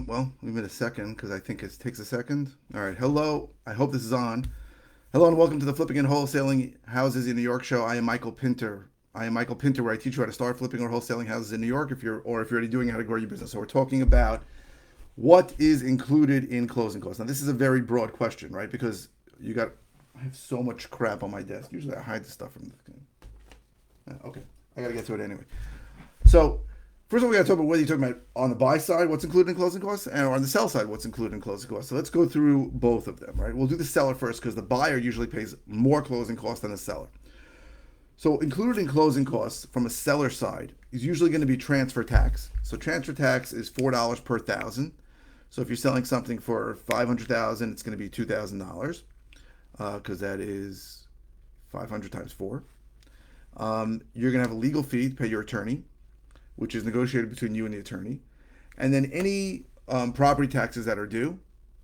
Well, we made a second because I think it takes a second. All right. Hello. I hope this is on. Hello and welcome to the Flipping and Wholesaling Houses in New York show. I am Michael Pinter. Where I teach you how to start flipping or wholesaling houses in New York. If you're already doing it, how to grow your business. So we're talking about what is included in closing costs. Now this is a very broad question, right? Because I have so much crap on my desk. Usually I hide the stuff from the. Okay, I gotta get to it anyway. So first of all, we got to talk about whether you're talking about on the buy side, what's included in closing costs, and on the sell side, what's included in closing costs. So let's go through both of them, right? We'll do the seller first because the buyer usually pays more closing costs than the seller. So included in closing costs from a seller side is usually going to be transfer tax. So transfer tax is $4 per thousand. So if you're selling something for $500,000, it's going to be $2,000 because that is 500 times four. You're going to have a legal fee to pay your attorney, which is negotiated between you and the attorney. And then any property taxes that are due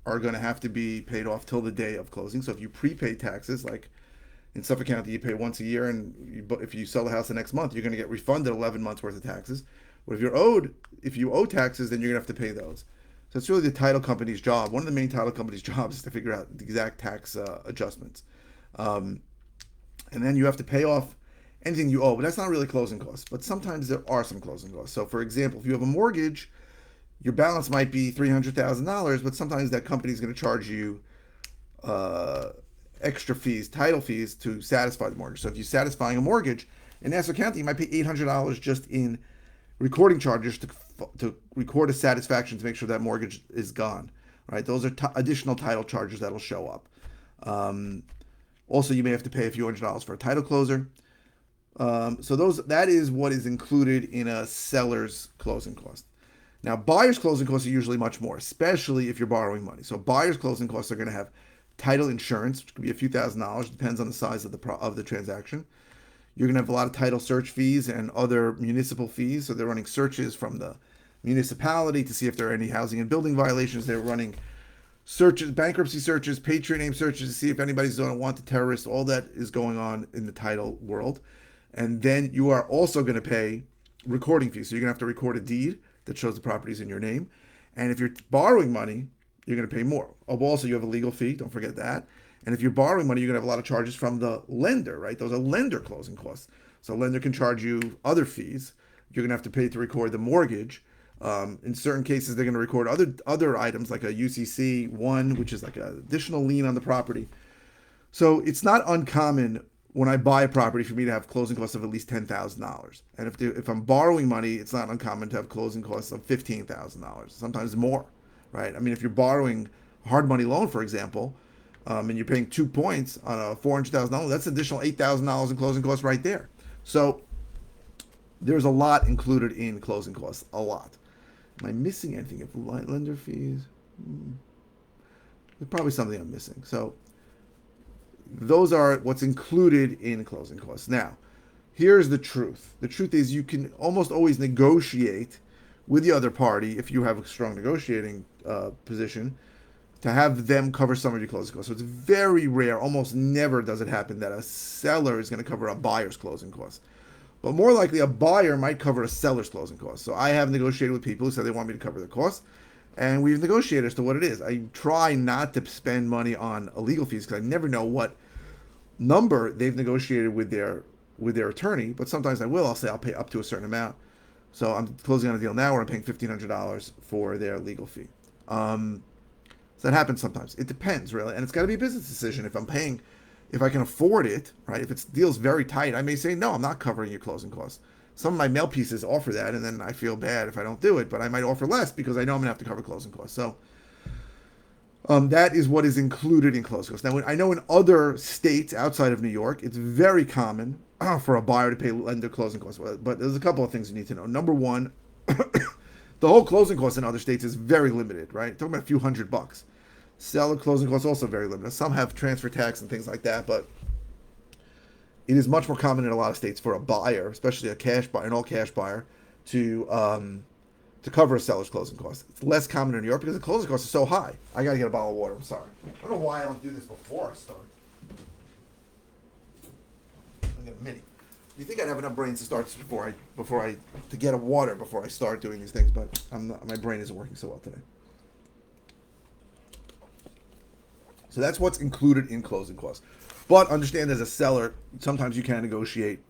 are going to have to be paid off till the day of closing. So if you prepay taxes, like in Suffolk County, you pay once a year, and if you sell the house the next month, you're going to get refunded 11 months worth of taxes. But if you owe taxes, then you're going to have to pay those. So it's really the title company's job. One of the main title company's jobs is to figure out the exact tax adjustments. And then you have to pay off anything you owe, but that's not really closing costs. But sometimes there are some closing costs. So, for example, if you have a mortgage, your balance might be $300,000, but sometimes that company is going to charge you extra fees, title fees, to satisfy the mortgage. So, if you're satisfying a mortgage in Nassau County, you might pay $800 just in recording charges to record a satisfaction to make sure that mortgage is gone. Right? Those are additional title charges that'll show up. Also, you may have to pay a few $100s for a title closer. That is what is included in a seller's closing cost. Now, buyer's closing costs are usually much more, especially if you're borrowing money. So buyer's closing costs are going to have title insurance, which could be a few $1,000s, depends on the size of the transaction. You're going to have a lot of title search fees and other municipal fees. So they're running searches from the municipality to see if there are any housing and building violations. They're running searches, bankruptcy searches, patriot name searches to see if anybody's going to want the terrorist. All that is going on in the title world. And then you are also going to pay recording fees. So you're going to have to record a deed that shows the properties in your name. And if you're borrowing money, you're going to pay more. Also, you have a legal fee. Don't forget that. And if you're borrowing money, you're going to have a lot of charges from the lender, right? Those are lender closing costs. So a lender can charge you other fees. You're going to have to pay to record the mortgage. In certain cases, they're going to record other items like a UCC 1, which is like an additional lien on the property. So it's not uncommon when I buy a property for me to have closing costs of at least $10,000. And if I'm borrowing money, it's not uncommon to have closing costs of $15,000, sometimes more, right? I mean, if you're borrowing a hard money loan, for example, and you're paying 2 points on a $400,000, that's an additional $8,000 in closing costs right there. So there's a lot included in closing costs, a lot. Am I missing anything? If lender fees, there's probably something I'm missing. So those are what's included in closing costs. Now, here's the truth. The truth is you can almost always negotiate with the other party if you have a strong negotiating position to have them cover some of your closing costs. So it's very rare, almost never does it happen that a seller is going to cover a buyer's closing costs. But more likely, a buyer might cover a seller's closing costs. So I have negotiated with people who said they want me to cover the costs, and we've negotiated as to what it is. I try not to spend money on legal fees because I never know what number they've negotiated with their attorney. But sometimes I will. I'll say I'll pay up to a certain amount. So I'm closing on a deal now where I'm paying $1,500 for their legal fee. So that happens sometimes. It depends, really, and it's got to be a business decision. If I can afford it, right? If it deal's very tight, I may say no. I'm not covering your closing costs. Some of my mail pieces offer that, and then I feel bad if I don't do it. But I might offer less because I know I'm gonna have to cover closing costs. So that is what is included in closing costs. Now, I know in other states outside of New York, it's very common for a buyer to pay lender closing costs. But there's a couple of things you need to know. Number one, the whole closing costs in other states is very limited, right? Talking about a few $100. Seller closing costs also very limited. Some have transfer tax and things like that, but it is much more common in a lot of states for a buyer, especially a cash buyer, an all cash buyer, to cover a seller's closing costs. It's less common in New York because the closing costs are so high. I gotta get a bottle of water. I'm sorry. I don't know why I don't do this before I start. I get a mini. You think I'd have enough brains to start to get a water before I start doing these things, but my brain isn't working so well today. So that's what's included in closing costs. But understand, as a seller, sometimes you can negotiate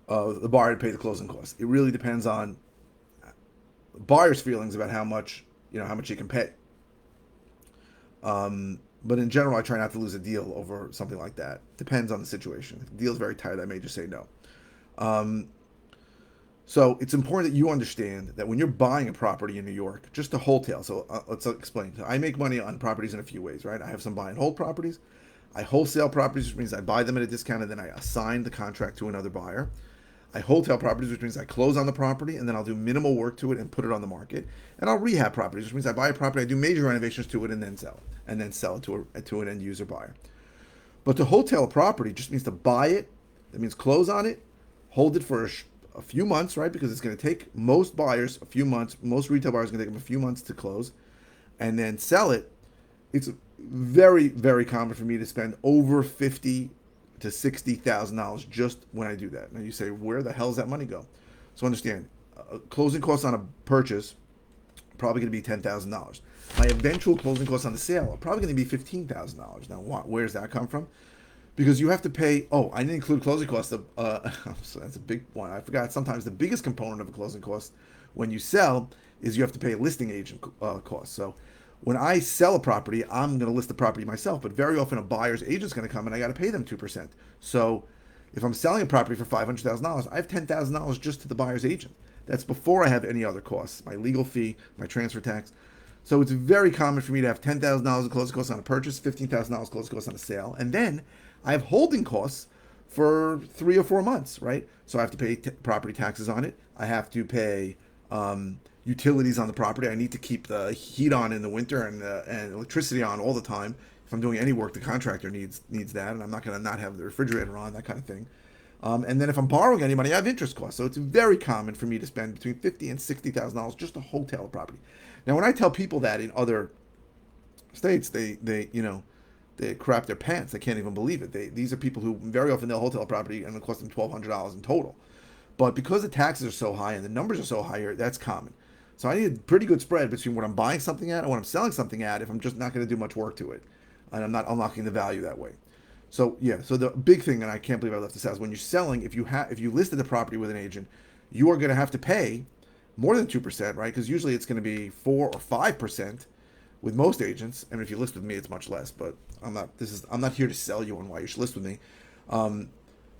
the buyer to pay the closing costs. It really depends on the buyer's feelings about how much he can pay. But in general, I try not to lose a deal over something like that. Depends on the situation. If the deal's very tight, I may just say no. So it's important that you understand that when you're buying a property in New York, just to wholesale. So let's explain. So I make money on properties in a few ways, right? I have some buy and hold properties. I wholesale properties, which means I buy them at a discount and then I assign the contract to another buyer. I wholesale properties, which means I close on the property and then I'll do minimal work to it and put it on the market. And I'll rehab properties, which means I buy a property, I do major renovations to it and then sell it. And then sell it to an end user buyer. But to wholesale a property just means to buy it. That means close on it, hold it for a few months, right? Because it's going to take most buyers a few months. Most retail buyers are going to take them a few months to close, and then sell it. It's very, very common for me to spend over $50,000 to $60,000 just when I do that. Now you say, where the hell does that money go? So understand, closing costs on a purchase probably going to be $10,000. My eventual closing costs on the sale are probably going to be $15,000. Now, where does that come from? Because you have to pay. Oh, I didn't include closing costs. So that's a big one. I forgot. Sometimes the biggest component of a closing cost when you sell is you have to pay a listing agent cost. So when I sell a property, I'm going to list the property myself, but very often a buyer's agent's going to come and I got to pay them 2%. So if I'm selling a property for $500,000, I have $10,000 just to the buyer's agent. That's before I have any other costs, my legal fee, my transfer tax. So it's very common for me to have $10,000 in closing costs on a purchase, $15,000 closing costs on a sale, and then I have holding costs for 3 or 4 months, right? So I have to pay property taxes on it. I have to pay utilities on the property. I need to keep the heat on in the winter and electricity on all the time. If I'm doing any work, the contractor needs that, and I'm not going to not have the refrigerator on, that kind of thing. And then if I'm borrowing any money, I have interest costs. So it's very common for me to spend between $50,000 and $60,000 just to wholesale a property. Now, when I tell people that in other states, they crap their pants. They can't even believe it. These are people who very often they'll wholesale a property and it'll cost them $1,200 in total. But because the taxes are so high and the numbers are so high here, that's common. So I need a pretty good spread between what I'm buying something at and what I'm selling something at if I'm just not going to do much work to it. And I'm not unlocking the value that way. So yeah, so the big thing, and I can't believe I left this out, is when you're selling, if you listed the property with an agent, you are going to have to pay more than 2%, right? Because usually it's going to be 4 or 5% with most agents. And if you list with me, it's much less. But I'm not here to sell you on why you should list with me. 4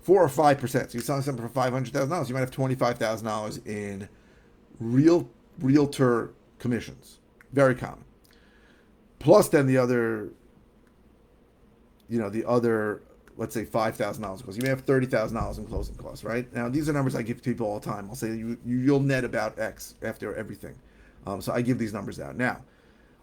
or 5%. So you're selling something for $500,000. You might have $25,000 in realtor commissions. Very common. Plus then the other, let's say $5,000 costs. You may have $30,000 in closing costs, right? Now these are numbers I give to people all the time. I'll say you'll net about X after everything. So I give these numbers out. Now,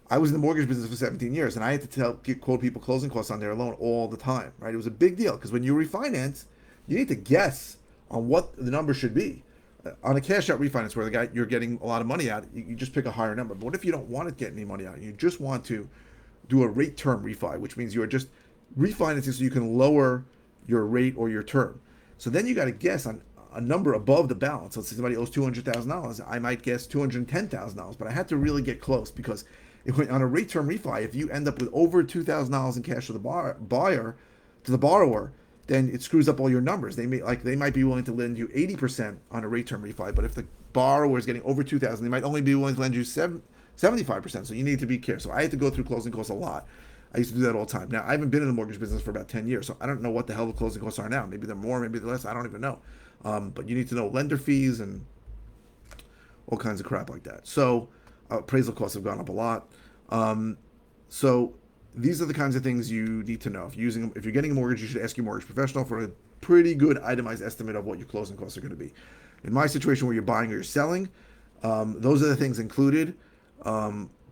I was in the mortgage business for 17 years, and I had to quote people closing costs on their loan all the time, right? It was a big deal because when you refinance, you need to guess on what the number should be. On a cash out refinance where you're getting a lot of money out, you just pick a higher number. But what if you don't want to get any money out? You just want to do a rate term refi, which means you're just refinancing so you can lower your rate or your term. So then you got to guess on a number above the balance. So let's say somebody owes $200,000. I might guess $210,000, but I had to really get close because on a rate term refi, if you end up with over $2,000 in cash to the borrower, then it screws up all your numbers. They might be willing to lend you 80% on a rate term refi, but if the borrower is getting over $2,000, they might only be willing to lend you 75%. So you need to be careful. So I had to go through closing costs a lot. I used to do that all the time. Now, I haven't been in the mortgage business for about 10 years, so I don't know what the hell the closing costs are now. Maybe they're more, maybe they're less. I don't even know. But you need to know lender fees and all kinds of crap like that. So appraisal costs have gone up a lot. So these are the kinds of things you need to know. If you're getting a mortgage, you should ask your mortgage professional for a pretty good itemized estimate of what your closing costs are going to be. In my situation where you're buying or you're selling, those are the things included.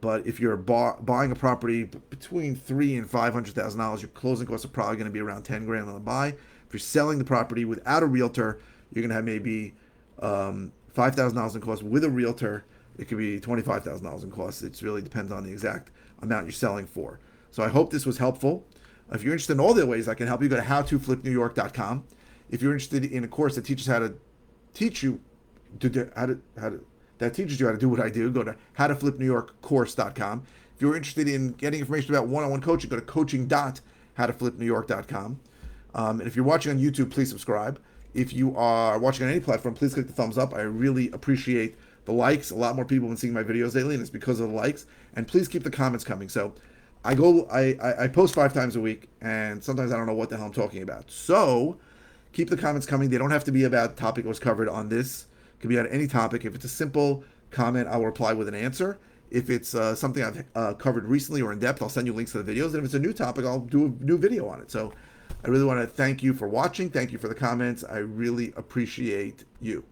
But if you're buying a property between $300,000 and $500,000, your closing costs are probably going to be around $10,000 on the buy. If you're selling the property without a realtor, you're going to have maybe $5,000 in costs. With a realtor, it could be $25,000 in costs. It really depends on the exact amount you're selling for. So I hope this was helpful. If you're interested in all the ways I can help you, go to howtoflipnewyork.com. If you're interested in a course that teaches how to teach you to do, that teaches you how to do what I do, go to howtoflipnewyorkcourse.com. If you're interested in getting information about one-on-one coaching, go to coaching.howtoflipnewyork.com. And if you're watching on YouTube, please subscribe. If you are watching on any platform, please click the thumbs up. I really appreciate the likes. A lot more people have been seeing my videos lately, and it's because of the likes. And please keep the comments coming. So I post 5 times a week, and sometimes I don't know what the hell I'm talking about. So keep the comments coming. They don't have to be about the topic that was covered on this. It can be on any topic. If it's a simple comment, I'll reply with an answer. If it's something I've covered recently or in depth, I'll send you links to the videos. And if it's a new topic, I'll do a new video on it. So I really want to thank you for watching. Thank you for the comments. I really appreciate you.